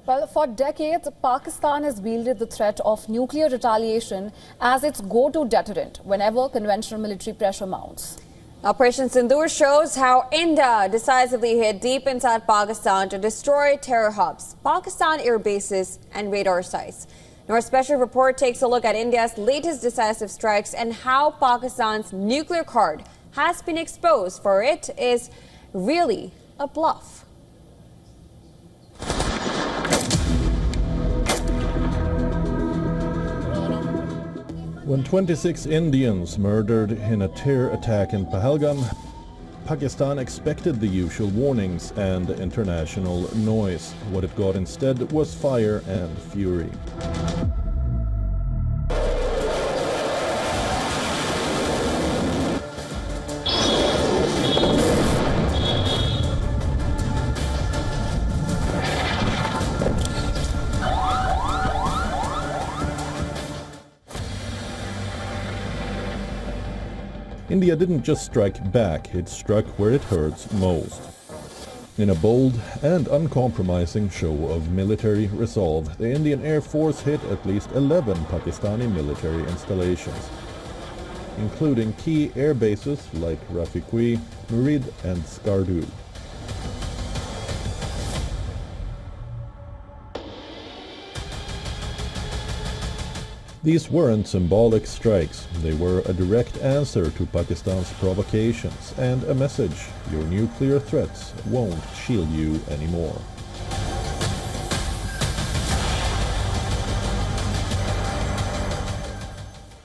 Well, for decades, Pakistan has wielded the threat of nuclear retaliation as its go-to deterrent whenever conventional military pressure mounts. Operation Sindoor shows how India decisively hit deep inside Pakistan to destroy terror hubs, Pakistan air bases and radar sites. Our special report takes a look at India's latest decisive strikes and how Pakistan's nuclear card has been exposed, for it is really a bluff. When 26 Indians murdered in a terror attack in Pahalgam, Pakistan expected the usual warnings and international noise. What it got instead was fire and fury. India didn't just strike back, it struck where it hurts most. In a bold and uncompromising show of military resolve, the Indian Air Force hit at least 11 Pakistani military installations, including key air bases like Rafiqui, Murid and Skardu. These weren't symbolic strikes, they were a direct answer to Pakistan's provocations and a message: your nuclear threats won't shield you anymore.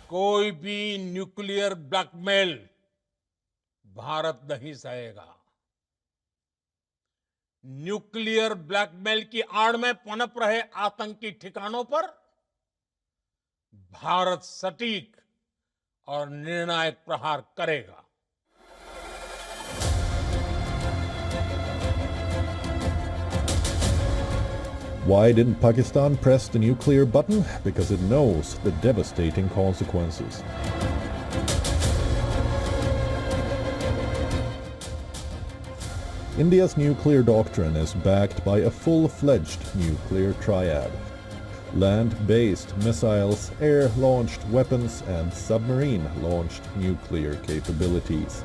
कोई भी nuclear blackmail Bharat नहीं सहेगा। Nuclear blackmail की आड़ में पनप रहे आतंकी ठिकानों पर भारत सटीक और निर्णायक प्रहार करेगा। Why didn't Pakistan press the nuclear button? Because it knows the devastating consequences. India's nuclear doctrine is backed by a full-fledged nuclear triad: land-based missiles, air-launched weapons, and submarine-launched nuclear capabilities.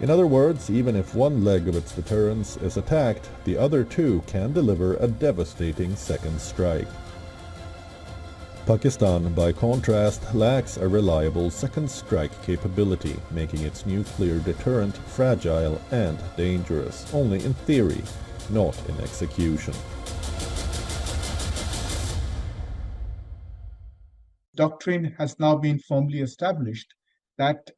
In other words, even if one leg of its deterrence is attacked, the other two can deliver a devastating second strike. Pakistan, by contrast, lacks a reliable second strike capability, making its nuclear deterrent fragile and dangerous, only in theory, not in execution. Doctrine has now been firmly established that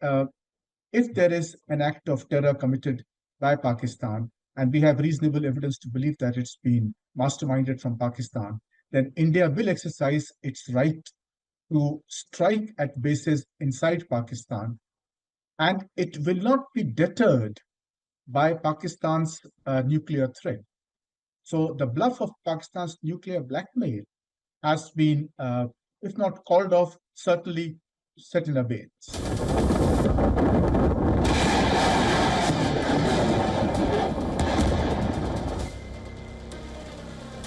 if there is an act of terror committed by Pakistan, and we have reasonable evidence to believe that it's been masterminded from Pakistan, then India will exercise its right to strike at bases inside Pakistan, and it will not be deterred by Pakistan's nuclear threat. So the bluff of Pakistan's nuclear blackmail has been, if not called off, certainly set in abeyance.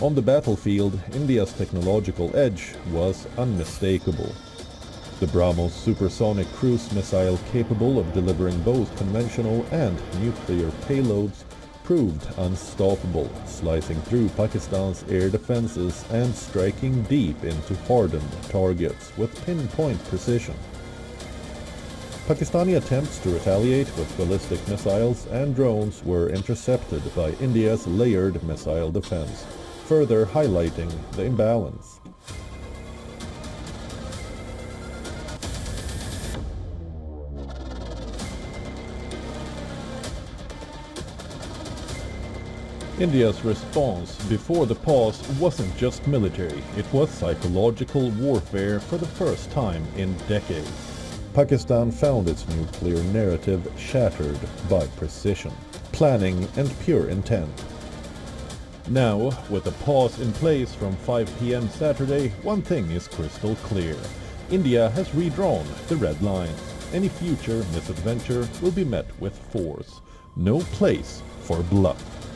On the battlefield, India's technological edge was unmistakable. The BrahMos supersonic cruise missile, capable of delivering both conventional and nuclear payloads, proved unstoppable, slicing through Pakistan's air defenses and striking deep into hardened targets with pinpoint precision. Pakistani attempts to retaliate with ballistic missiles and drones were intercepted by India's layered missile defense, further highlighting the imbalance. India's response before the pause wasn't just military, it was psychological warfare for the first time in decades. Pakistan found its nuclear narrative shattered by precision, planning and pure intent. Now, with a pause in place from 5 p.m. Saturday, one thing is crystal clear: India has redrawn the red lines. any future misadventure will be met with force. No place for bluff.